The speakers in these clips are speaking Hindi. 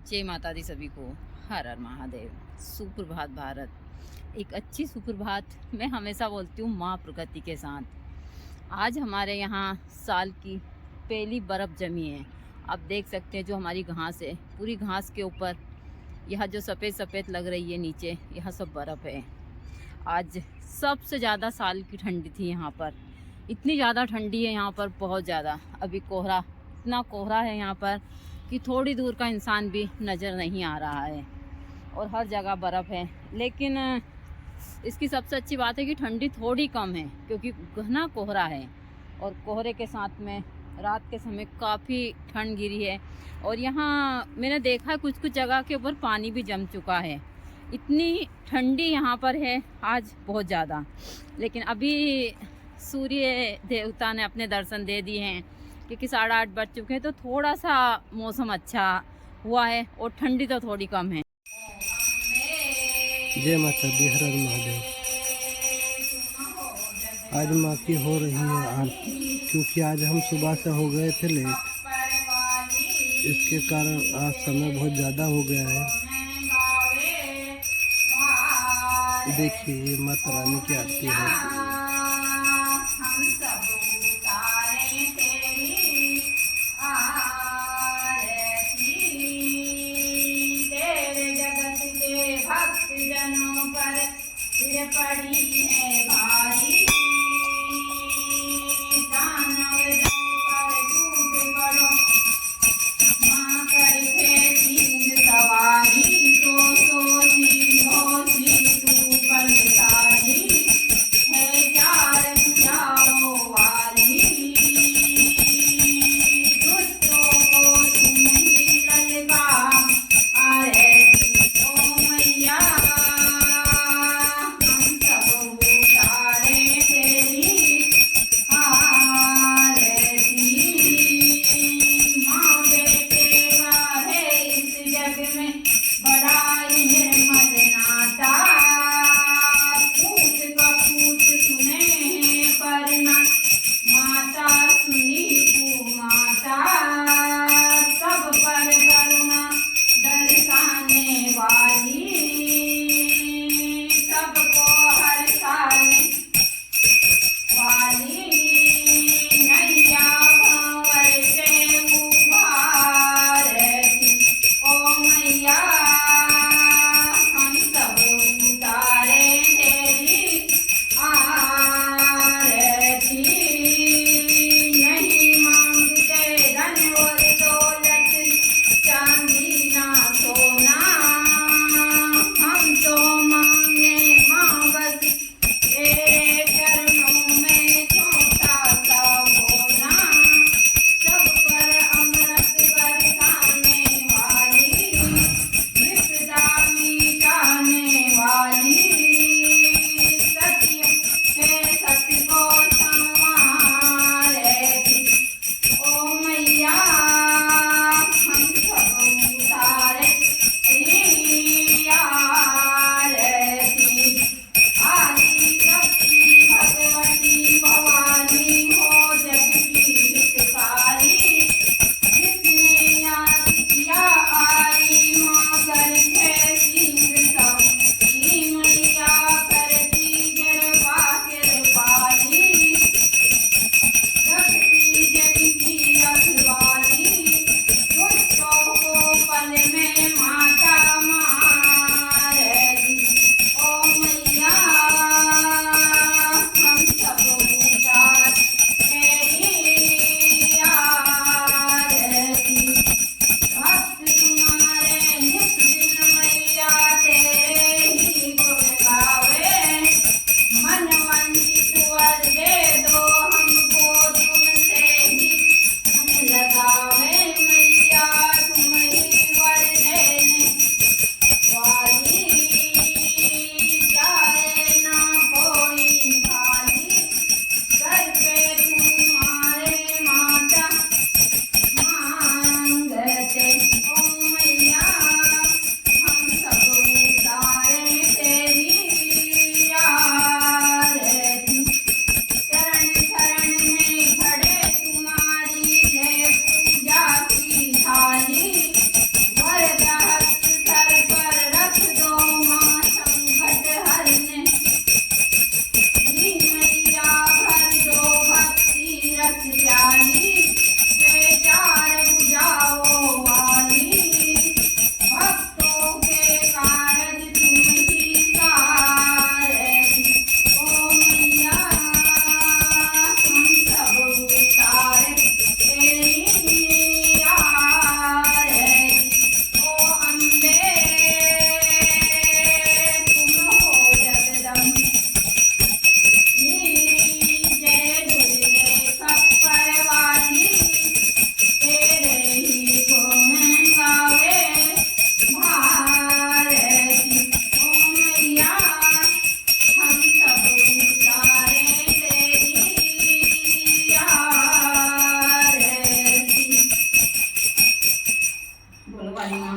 जय माता दी सभी को। हर हर महादेव। सुप्रभात भारत। एक अच्छी सुप्रभात मैं हमेशा बोलती हूँ माँ प्रकृति के साथ। आज हमारे यहाँ साल की पहली बर्फ़ जमी है। आप देख सकते हैं जो हमारी घास है, पूरी घास के ऊपर यह जो सफ़ेद सफ़ेद लग रही है नीचे, यह सब बर्फ़ है। आज सबसे ज़्यादा साल की ठंडी थी यहाँ पर। इतनी ज़्यादा ठंडी है यहाँ पर, बहुत ज़्यादा। अभी कोहरा, इतना कोहरा है यहाँ पर कि थोड़ी दूर का इंसान भी नज़र नहीं आ रहा है और हर जगह बर्फ़ है। लेकिन इसकी सबसे अच्छी बात है कि ठंडी थोड़ी कम है क्योंकि घना कोहरा है और कोहरे के साथ में रात के समय काफ़ी ठंड गिरी है। और यहाँ मैंने देखा कुछ कुछ जगह के ऊपर पानी भी जम चुका है। इतनी ठंडी यहाँ पर है आज, बहुत ज़्यादा। लेकिन अभी सूर्य देवता ने अपने दर्शन दे दिए हैं क्योंकि 8:30 बज चुके हैं, तो थोड़ा सा मौसम अच्छा हुआ है और ठंडी तो थोड़ी कम है। जय माता दी, हर हर महादेव। आज माँ की हो रही है आरती, क्योंकि आज हम सुबह से हो गए थे लेट। इसके कारण आज समय बहुत ज़्यादा हो गया है। देखिए ये माता रानी की आरती है। जनों पर सिर पड़ी है भारी, दानव दल पर टूट पड़ो, माँ करके सिंह सवारी, तो सोची होती तू पलसारी, है प्यार जाओ वाली, दुष्टों को तुम ही ललका अरे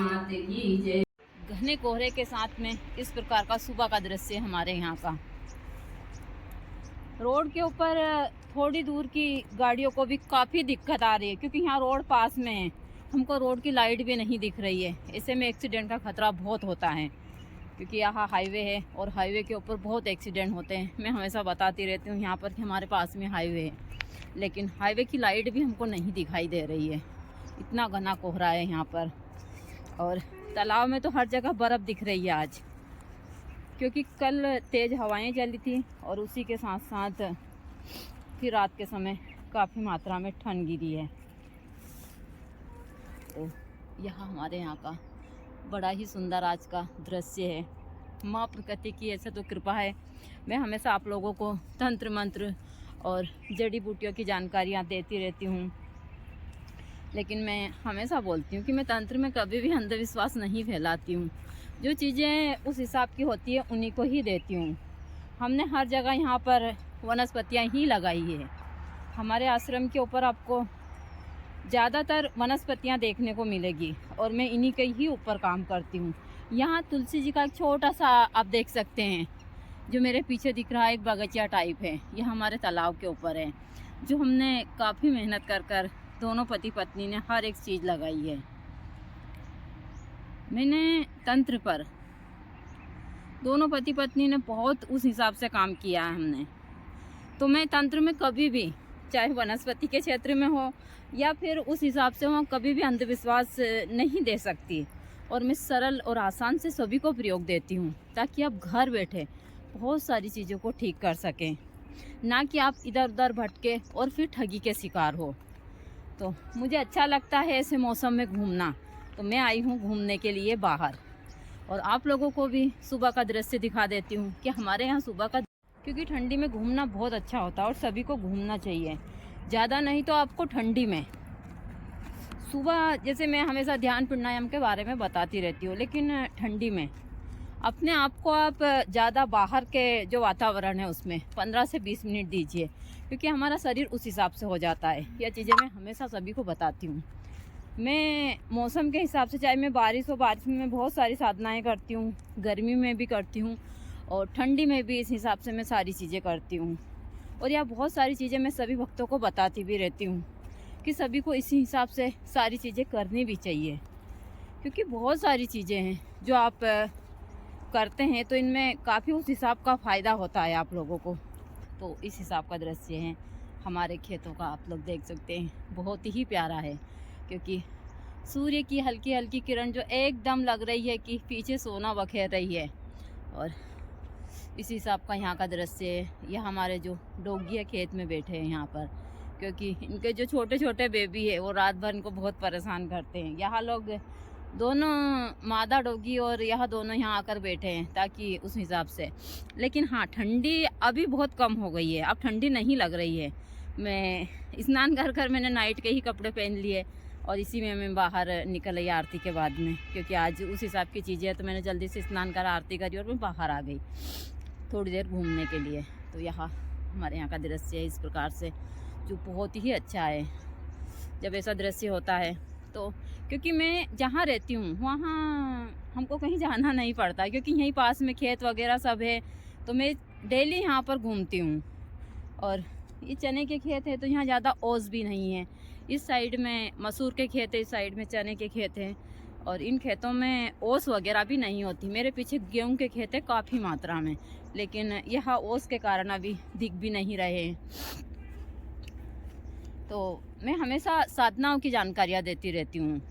मात की जय। घने कोहरे के साथ में इस प्रकार का सुबह का दृश्य हमारे यहाँ का। रोड के ऊपर थोड़ी दूर की गाड़ियों को भी काफ़ी दिक्कत आ रही है, क्योंकि यहाँ रोड पास में है, हमको रोड की लाइट भी नहीं दिख रही है। ऐसे में एक्सीडेंट का खतरा बहुत होता है, क्योंकि यहाँ हाईवे है और हाईवे के ऊपर बहुत एक्सीडेंट होते हैं। मैं हमेशा बताती रहती हूँ यहाँ पर कि हमारे पास में हाईवे है, लेकिन हाईवे की लाइट भी हमको नहीं दिखाई दे रही है, इतना घना कोहरा है यहाँ पर। और तालाब में तो हर जगह बर्फ़ दिख रही है आज, क्योंकि कल तेज़ हवाएं चली थी और उसी के साथ साथ फिर रात के समय काफ़ी मात्रा में ठंड गिरी है। तो यह हमारे यहाँ का बड़ा ही सुंदर आज का दृश्य है। माँ प्रकृति की ऐसे तो कृपा है। मैं हमेशा आप लोगों को तंत्र मंत्र और जड़ी बूटियों की जानकारियाँ देती रहती हूँ, लेकिन मैं हमेशा बोलती हूँ कि मैं तंत्र में कभी भी अंधविश्वास नहीं फैलाती हूँ। जो चीज़ें उस हिसाब की होती है उन्हीं को ही देती हूँ। हमने हर जगह यहाँ पर वनस्पतियाँ ही लगाई है। हमारे आश्रम के ऊपर आपको ज़्यादातर वनस्पतियाँ देखने को मिलेगी और मैं इन्हीं के ही ऊपर काम करती हूँ। यहाँ तुलसी जी का एक छोटा सा आप देख सकते हैं, जो मेरे पीछे दिख रहा है, एक बगीचा टाइप है। यह हमारे तालाब के ऊपर है, जो हमने काफ़ी मेहनत कर दोनों पति पत्नी ने हर एक चीज़ लगाई है। मैंने तंत्र पर दोनों पति पत्नी ने बहुत उस हिसाब से काम किया है हमने। तो मैं तंत्र में कभी भी, चाहे वनस्पति के क्षेत्र में हो या फिर उस हिसाब से हो, कभी भी अंधविश्वास नहीं दे सकती। और मैं सरल और आसान से सभी को प्रयोग देती हूँ, ताकि आप घर बैठे बहुत सारी चीज़ों को ठीक कर सकें, ना कि आप इधर उधर भटके और फिर ठगी के शिकार हो। तो मुझे अच्छा लगता है ऐसे मौसम में घूमना, तो मैं आई हूँ घूमने के लिए बाहर। और आप लोगों को भी सुबह का दृश्य दिखा देती हूँ कि हमारे यहाँ सुबह का, क्योंकि ठंडी में घूमना बहुत अच्छा होता है और सभी को घूमना चाहिए। ज़्यादा नहीं तो आपको ठंडी में सुबह, जैसे मैं हमेशा ध्यान प्राणायाम के बारे में बताती रहती हूँ, लेकिन ठंडी में अपने आप को आप ज़्यादा बाहर के जो वातावरण है उसमें 15 से 20 मिनट दीजिए, क्योंकि हमारा शरीर उस हिसाब से हो जाता है। यह चीज़ें मैं हमेशा सभी को बताती हूँ। मैं मौसम के हिसाब से, चाहे मैं बारिश हो, बारिश में मैं बहुत सारी साधनाएं करती हूँ, गर्मी में भी करती हूँ और ठंडी में भी इस हिसाब से मैं सारी चीज़ें करती हूँ। और यह बहुत सारी चीज़ें मैं सभी भक्तों को बताती भी रहती हूँ कि सभी को इसी हिसाब से सारी चीज़ें करनी भी चाहिए, क्योंकि बहुत सारी चीज़ें हैं जो आप करते हैं तो इनमें काफ़ी उस हिसाब का फ़ायदा होता है आप लोगों को। तो इस हिसाब का दृश्य है हमारे खेतों का, आप लोग देख सकते हैं, बहुत ही प्यारा है, क्योंकि सूर्य की हल्की हल्की किरण जो एकदम लग रही है कि पीछे सोना बखेर रही है। और इस हिसाब का यहाँ का दृश्य है। यह हमारे जो डोगी है खेत में बैठे हैं यहाँ पर, क्योंकि इनके जो छोटे छोटे बेबी है वो रात भर इनको बहुत परेशान करते हैं। यहाँ लोग दोनों मादा डोगी और यह दोनों यहाँ आकर बैठे हैं, ताकि उस हिसाब से। लेकिन हाँ, ठंडी अभी बहुत कम हो गई है, अब ठंडी नहीं लग रही है। मैं स्नान कर मैंने नाइट के ही कपड़े पहन लिए और इसी में मैं बाहर निकल आई आरती के बाद में, क्योंकि आज उस हिसाब की चीज़ें हैं। तो मैंने जल्दी से स्नान कर आरती करी और मैं बाहर आ गई थोड़ी देर घूमने के लिए। तो यहाँ हमारे यहाँ का दृश्य है इस प्रकार से, जो बहुत ही अच्छा है जब ऐसा दृश्य होता है। तो क्योंकि मैं जहाँ रहती हूँ वहाँ हमको कहीं जाना नहीं पड़ता, क्योंकि यहीं पास में खेत वगैरह सब है, तो मैं डेली यहाँ पर घूमती हूँ। और ये चने के खेत है तो यहाँ ज़्यादा ओस भी नहीं है। इस साइड में मसूर के खेत है, इस साइड में चने के खेत हैं, और इन खेतों में ओस वगैरह भी नहीं होती। मेरे पीछे गेहूं के खेत है काफ़ी मात्रा में, लेकिन यहाँ ओस के कारण अभी दिख भी नहीं रहे हैं। तो मैं हमेशा साधनाओं की जानकारियाँ देती रहती हूँ,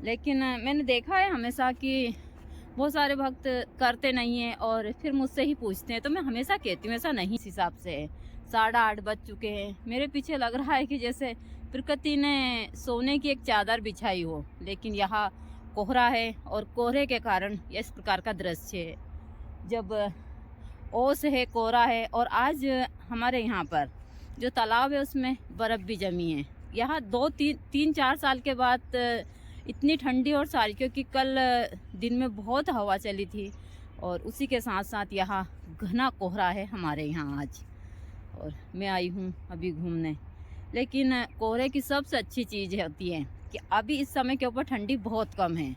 लेकिन मैंने देखा है हमेशा कि बहुत सारे भक्त करते नहीं हैं और फिर मुझसे ही पूछते हैं। तो मैं हमेशा कहती हूँ ऐसा नहीं। इस हिसाब से 8:30 बज चुके हैं, मेरे पीछे लग रहा है कि जैसे प्रकृति ने सोने की एक चादर बिछाई हो, लेकिन यहाँ कोहरा है और कोहरे के कारण इस प्रकार का दृश्य है। जब ओस है, कोहरा है, और आज हमारे यहाँ पर जो तालाब है उसमें बर्फ़ भी जमी है। यहाँ 2-3-4 साल के बाद इतनी ठंडी और सारी, क्योंकि कल दिन में बहुत हवा चली थी और उसी के साथ साथ यहाँ घना कोहरा है हमारे यहाँ आज। और मैं आई हूँ अभी घूमने, लेकिन कोहरे की सबसे अच्छी चीज़ होती है कि अभी इस समय के ऊपर ठंडी बहुत कम है।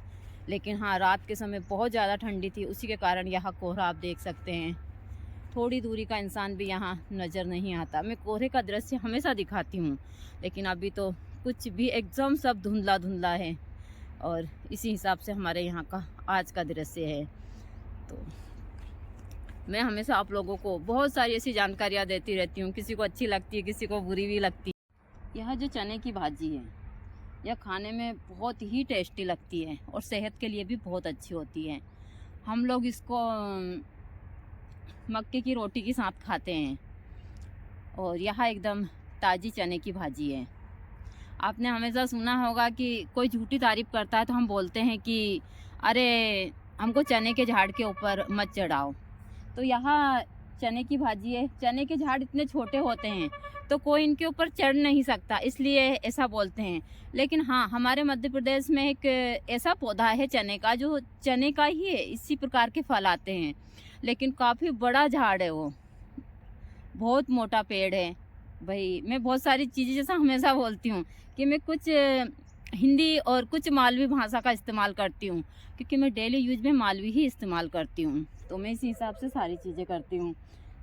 लेकिन हाँ, रात के समय बहुत ज़्यादा ठंडी थी, उसी के कारण यहाँ कोहरा आप देख सकते हैं। थोड़ी दूरी का इंसान भी यहाँ नज़र नहीं आता। मैं कोहरे का दृश्य हमेशा दिखाती हूँ, लेकिन अभी तो कुछ भी एकदम सब धुंधला धुंधला है और इसी हिसाब से हमारे यहाँ का आज का दृश्य है। तो मैं हमेशा आप लोगों को बहुत सारी ऐसी जानकारियाँ देती रहती हूँ, किसी को अच्छी लगती है, किसी को बुरी भी लगती है। यह जो चने की भाजी है, यह खाने में बहुत ही टेस्टी लगती है और सेहत के लिए भी बहुत अच्छी होती है। हम लोग इसको मक्के की रोटी के साथ खाते हैं और यह एकदम ताज़ी चने की भाजी है। आपने हमेशा सुना होगा कि कोई झूठी तारीफ़ करता है तो हम बोलते हैं कि अरे हमको चने के झाड़ के ऊपर मत चढ़ाओ। तो यहाँ चने की भाजी है। चने के झाड़ इतने छोटे होते हैं तो कोई इनके ऊपर चढ़ नहीं सकता, इसलिए ऐसा बोलते हैं। लेकिन हाँ, हमारे मध्य प्रदेश में एक ऐसा पौधा है चने का, जो चने का ही है, इसी प्रकार के फल आते हैं, लेकिन काफ़ी बड़ा झाड़ है, वो बहुत मोटा पेड़ है। भाई मैं बहुत सारी चीज़ें जैसा हमेशा बोलती हूँ कि मैं कुछ हिंदी और कुछ मालवी भाषा का इस्तेमाल करती हूँ, क्योंकि मैं डेली यूज में मालवी ही इस्तेमाल करती हूँ, तो मैं इसी हिसाब से सारी चीज़ें करती हूँ।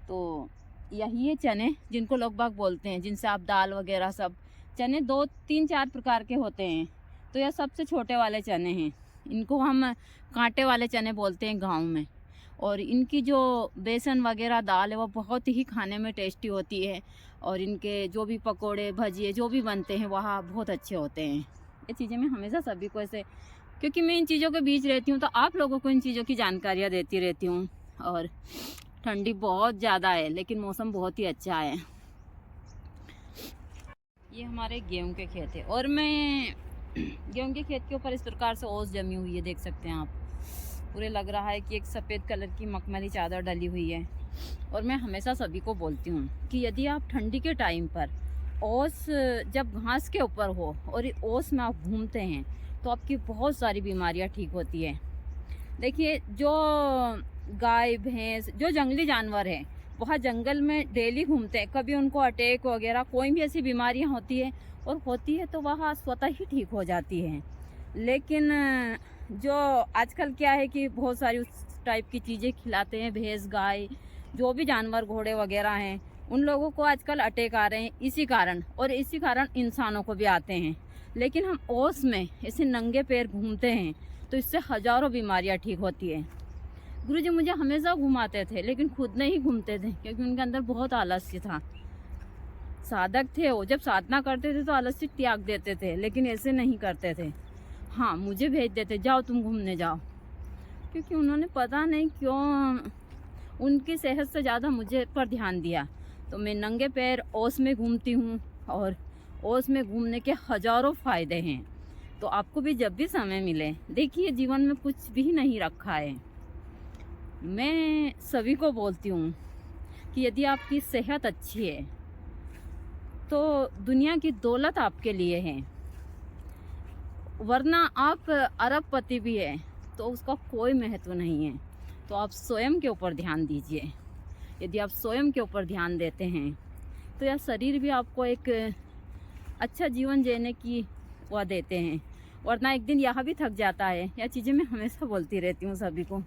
तो यही है चने, जिनको लोग बाग बोलते हैं, जिनसे आप दाल वगैरह सब। चने 2, 3, 4 प्रकार के होते हैं, तो यह सबसे छोटे वाले चने हैं। इनको हम कांटे वाले चने बोलते हैं गाँव में। और इनकी जो बेसन वगैरह दाल है वो बहुत ही खाने में टेस्टी होती है, और इनके जो भी पकोड़े भजिए जो भी बनते हैं वहाँ बहुत अच्छे होते हैं। ये चीज़ें मैं हमेशा सभी को ऐसे, क्योंकि मैं इन चीज़ों के बीच रहती हूँ, तो आप लोगों को इन चीज़ों की जानकारियाँ देती रहती हूँ। और ठंडी बहुत ज़्यादा है, लेकिन मौसम बहुत ही अच्छा है। ये हमारे गेहूँ के खेत है, और मैं गेहूँ के खेत के ऊपर इस प्रकार से ओस जमी हुई है, देख सकते हैं आप। पूरे लग रहा है कि एक सफ़ेद कलर की मखमली चादर डली हुई है। और मैं हमेशा सभी को बोलती हूँ कि यदि आप ठंडी के टाइम पर ओस जब घास के ऊपर हो और ओस में आप घूमते हैं तो आपकी बहुत सारी बीमारियाँ ठीक होती है। देखिए, जो गाय भैंस जो जंगली जानवर हैं वह जंगल में डेली घूमते हैं, कभी उनको अटैक वगैरह कोई भी ऐसी बीमारियाँ होती है, और होती है तो वह स्वतः ही ठीक हो जाती है। लेकिन जो आजकल क्या है कि बहुत सारी उस टाइप की चीज़ें खिलाते हैं, भैंस गाय जो भी जानवर घोड़े वगैरह हैं, उन लोगों को आजकल अटैक आ रहे हैं इसी कारण, और इसी कारण इंसानों को भी आते हैं। लेकिन हम ओस में ऐसे नंगे पैर घूमते हैं तो इससे हज़ारों बीमारियां ठीक होती है। गुरुजी मुझे हमेशा घुमाते थे, लेकिन खुद नहीं घूमते थे, क्योंकि उनके अंदर बहुत आलस्य था। साधक थे वो, जब साधना करते थे तो आलस्य त्याग देते थे, लेकिन ऐसे नहीं करते थे। हाँ, मुझे भेज देते, जाओ तुम घूमने जाओ, क्योंकि उन्होंने पता नहीं क्यों उनकी सेहत से ज़्यादा मुझे पर ध्यान दिया। तो मैं नंगे पैर ओस में घूमती हूँ, और ओस में घूमने के हज़ारों फ़ायदे हैं। तो आपको भी जब भी समय मिले, देखिए जीवन में कुछ भी नहीं रखा है। मैं सभी को बोलती हूँ कि यदि आपकी सेहत अच्छी है तो दुनिया की दौलत आपके लिए है, वरना आप अरबपति भी है तो उसका कोई महत्व नहीं है। तो आप स्वयं के ऊपर ध्यान दीजिए। यदि आप स्वयं के ऊपर ध्यान देते हैं तो यह शरीर भी आपको एक अच्छा जीवन जीने की वह देते हैं, वरना एक दिन यह भी थक जाता है। यह चीज़ें मैं हमेशा बोलती रहती हूँ सभी को।